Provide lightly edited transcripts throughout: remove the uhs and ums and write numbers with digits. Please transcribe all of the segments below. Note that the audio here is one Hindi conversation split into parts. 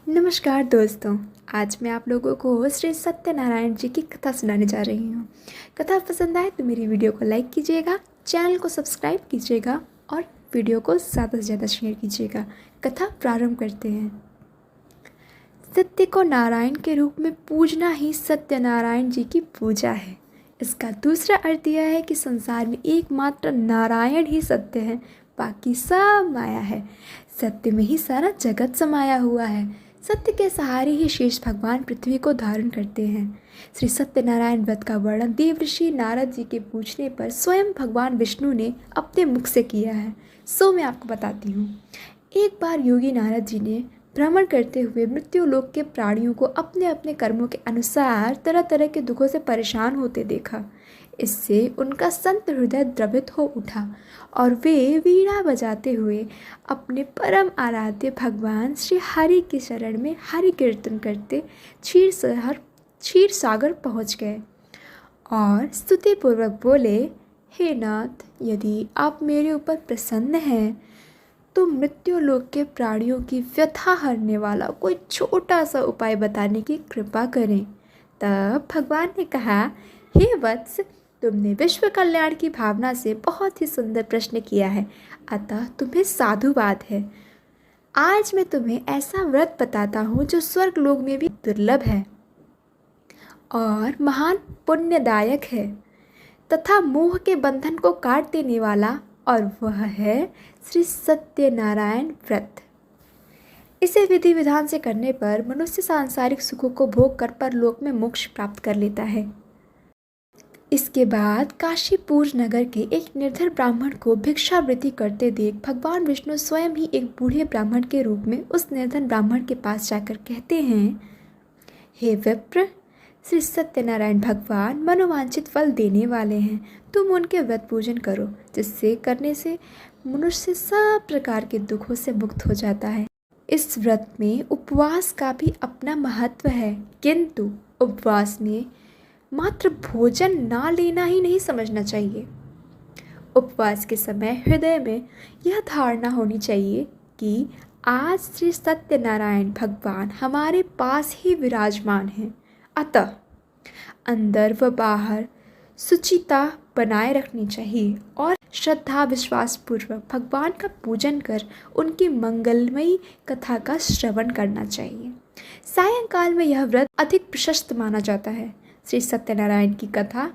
नमस्कार दोस्तों। आज मैं आप लोगों को श्री सत्यनारायण जी की कथा सुनाने जा रही हूँ। कथा पसंद आए तो मेरी वीडियो को लाइक कीजिएगा, चैनल को सब्सक्राइब कीजिएगा और वीडियो को ज़्यादा से ज़्यादा शेयर कीजिएगा। कथा प्रारंभ करते हैं। सत्य को नारायण के रूप में पूजना ही सत्यनारायण जी की पूजा है। इसका दूसरा अर्थ यह है कि संसार में एकमात्र नारायण ही सत्य है, बाकी सब माया है। सत्य में ही सारा जगत समाया हुआ है। सत्य के सहारे ही शेष भगवान पृथ्वी को धारण करते हैं। श्री सत्यनारायण व्रत का वर्णन देवर्षि नारद जी के पूछने पर स्वयं भगवान विष्णु ने अपने मुख से किया है। सो मैं आपको बताती हूँ। एक बार योगी नारद जी ने भ्रमण करते हुए मृत्यु लोक के प्राणियों को अपने अपने कर्मों के अनुसार तरह तरह के दुखों से परेशान होते देखा। इससे उनका संत हृदय द्रवित हो उठा और वे वीणा बजाते हुए अपने परम आराध्य भगवान श्री हरि की शरण में हरि कीर्तन करते क्षीर सागर पहुँच गए और स्तुतिपूर्वक बोले, हे नाथ, यदि आप मेरे ऊपर प्रसन्न हैं तो मृत्यु लोक के प्राणियों की व्यथा हरने वाला कोई छोटा सा उपाय बताने की कृपा करें। तब भगवान ने कहा, हे वत्स, तुमने विश्व कल्याण की भावना से बहुत ही सुंदर प्रश्न किया है, अतः तुम्हें साधुवाद है। आज मैं तुम्हें ऐसा व्रत बताता हूँ जो स्वर्ग लोक में भी दुर्लभ है और महान पुण्यदायक है तथा मोह के बंधन को काट देने वाला, और वह है श्री सत्यनारायण व्रत। इसे विधि विधान से करने पर मनुष्य सांसारिक सुखों को भोग कर परलोक में मोक्ष प्राप्त कर लेता है। इसके बाद काशीपुर नगर के एक निर्धन ब्राह्मण को भिक्षावृत्ति करते देख भगवान विष्णु स्वयं ही एक बूढ़े ब्राह्मण के रूप में उस निर्धन ब्राह्मण के पास जाकर कहते हैं, हे विप्र, श्री सत्यनारायण भगवान मनोवांछित फल देने वाले हैं। तुम उनके व्रत पूजन करो, जिससे करने से मनुष्य सब प्रकार के दुखों से मुक्त हो जाता है। इस व्रत में उपवास का भी अपना महत्व है, किंतु उपवास में मात्र भोजन ना लेना ही नहीं समझना चाहिए। उपवास के समय हृदय में यह धारणा होनी चाहिए कि आज श्री सत्यनारायण भगवान हमारे पास ही विराजमान हैं। अतः अंदर व बाहर शुचिता बनाए रखनी चाहिए और श्रद्धा विश्वास पूर्वक भगवान का पूजन कर उनकी मंगलमयी कथा का श्रवण करना चाहिए। सायंकाल में यह व्रत अधिक प्रशस्त माना जाता है। श्री सत्यनारायण की कथा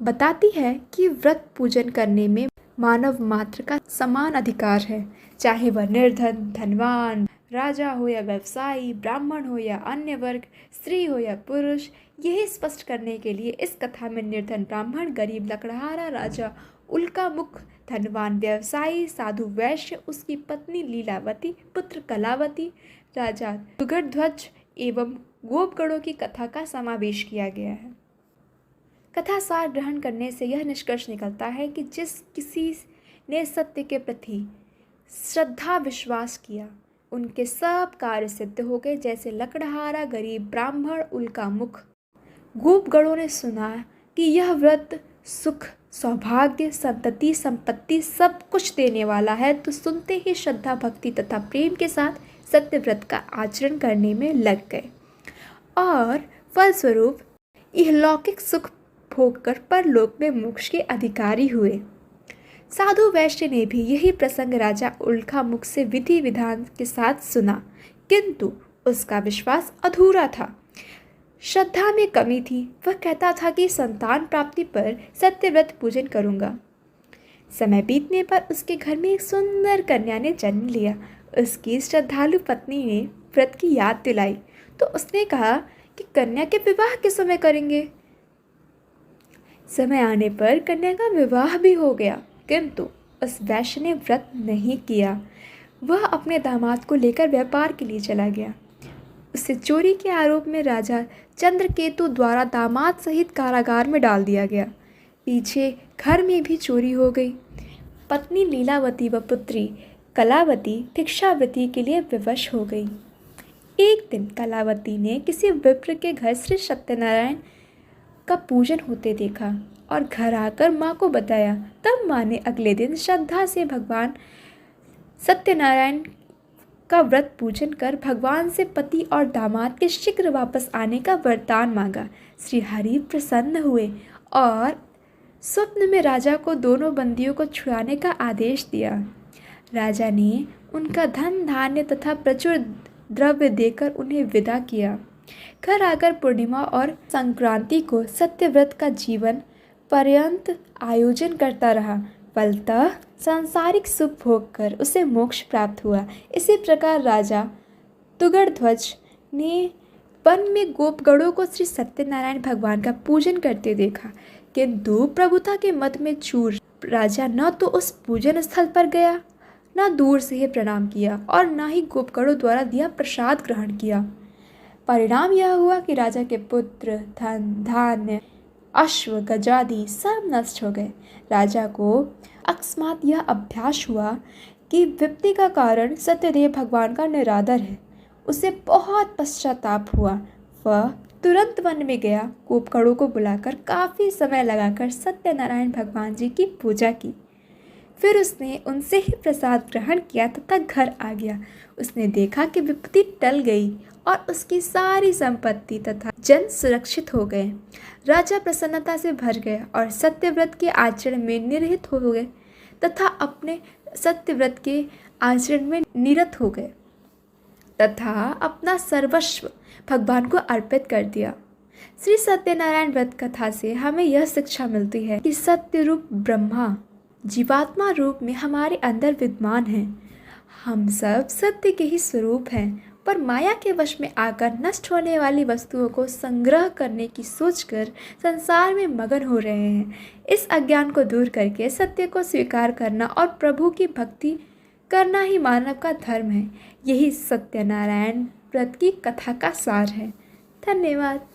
बताती है कि व्रत पूजन करने में मानव मात्र का समान अधिकार है, चाहे वह निर्धन, धनवान, राजा हो या व्यवसायी, ब्राह्मण हो या अन्य वर्ग, स्त्री हो या पुरुष। यही स्पष्ट करने के लिए इस कथा में निर्धन ब्राह्मण, गरीब लकड़हारा, राजा उल्कामुख, धनवान व्यवसायी, साधु वैश्य, उसकी पत्नी लीलावती, पुत्र कलावती, राजा दुर्गध्वज एवं गोपगणों की कथा का समावेश किया गया है। कथा सार ग्रहण करने से यह निष्कर्ष निकलता है कि जिस किसी ने सत्य के प्रति श्रद्धा विश्वास किया, उनके सब कार्य सिद्ध हो गए। जैसे लकड़हारा, गरीब, ब्राह्मण, उल्कामुख, गोपगणों ने सुना कि यह व्रत सुख, सौभाग्य, संतति, संपत्ति सब कुछ देने वाला है, तो सुनते ही श्रद्धा, भक्ति तथा प्रेम के साथ सत्य व्रत का आचरण करने में लग गए और फलस्वरूप इहलौकिक सुख भोग कर परलोक में मोक्ष के अधिकारी हुए। साधु वैश्य ने भी यही प्रसंग राजा उल्कामुख से विधि विधान के साथ सुना, किंतु उसका विश्वास अधूरा था। श्रद्धा में कमी थी। वह कहता था कि संतान प्राप्ति पर सत्यव्रत पूजन करूंगा। समय बीतने पर उसके घर में एक सुंदर कन्या ने जन्म लिया। उसकी श्रद्धालु पत्नी ने व्रत की याद दिलाई तो उसने कहा कि कन्या के विवाह किस समय करेंगे। समय आने पर कन्या का विवाह भी हो गया, किंतु उस वैश्य ने व्रत नहीं किया। वह अपने दामाद को लेकर व्यापार के लिए चला गया। उसे चोरी के आरोप में राजा चंद्रकेतु द्वारा दामाद सहित कारागार में डाल दिया गया। पीछे घर में भी चोरी हो गई। पत्नी लीलावती व पुत्री कलावती भिक्षावृत्ति के लिए विवश हो गई। एक दिन कलावती ने किसी विप्र के घर श्री सत्यनारायण का पूजन होते देखा और घर आकर माँ को बताया। तब माँ ने अगले दिन श्रद्धा से भगवान सत्यनारायण का व्रत पूजन कर भगवान से पति और दामाद के शीघ्र वापस आने का वरदान मांगा। श्री हरि प्रसन्न हुए और स्वप्न में राजा को दोनों बंदियों को छुड़ाने का आदेश दिया। राजा ने उनका धन धान्य तथा प्रचुर द्रव्य देकर उन्हें विदा किया। घर आकर पूर्णिमा और संक्रांति को सत्यव्रत का जीवन पर्यंत आयोजन करता रहा। फलतः सांसारिक सुख भोग कर उसे मोक्ष प्राप्त हुआ। इसी प्रकार राजा तुगड़ध्वज ने वन में गोपगणों को श्री सत्यनारायण भगवान का पूजन करते देखा, किंतु प्रभुता के मत में चूर राजा न तो उस पूजन स्थल पर गया, न दूर से ही प्रणाम किया और न ही गोपगणों द्वारा दिया प्रसाद ग्रहण किया। परिणाम यह हुआ कि राजा के पुत्र, धन धान्य, अश्व गजादि सब नष्ट हो गए। राजा को अकस्मात यह अभ्यास हुआ कि विपत्ति का कारण सत्यदेव भगवान का निरादर है। उसे बहुत पश्चाताप हुआ। वह तुरंत वन में गया, गोपगणों को बुलाकर काफ़ी समय लगाकर सत्यनारायण भगवान जी की पूजा की। फिर उसने उनसे ही प्रसाद ग्रहण किया तथा घर आ गया। उसने देखा कि विपत्ति टल गई और उसकी सारी संपत्ति तथा जन सुरक्षित हो गए। राजा प्रसन्नता से भर गए और सत्यव्रत के आचरण में निरत हो गए तथा अपने सत्यव्रत के आचरण में निरत हो गए तथा अपना सर्वस्व भगवान को अर्पित कर दिया। श्री सत्यनारायण व्रत कथा से हमें यह शिक्षा मिलती है कि सत्य रूप ब्रह्मा जीवात्मा रूप में हमारे अंदर विद्यमान है। हम सब सत्य के ही स्वरूप हैं, पर माया के वश में आकर नष्ट होने वाली वस्तुओं को संग्रह करने की सोचकर संसार में मगन हो रहे हैं। इस अज्ञान को दूर करके सत्य को स्वीकार करना और प्रभु की भक्ति करना ही मानव का धर्म है। यही सत्यनारायण व्रत की कथा का सार है। धन्यवाद।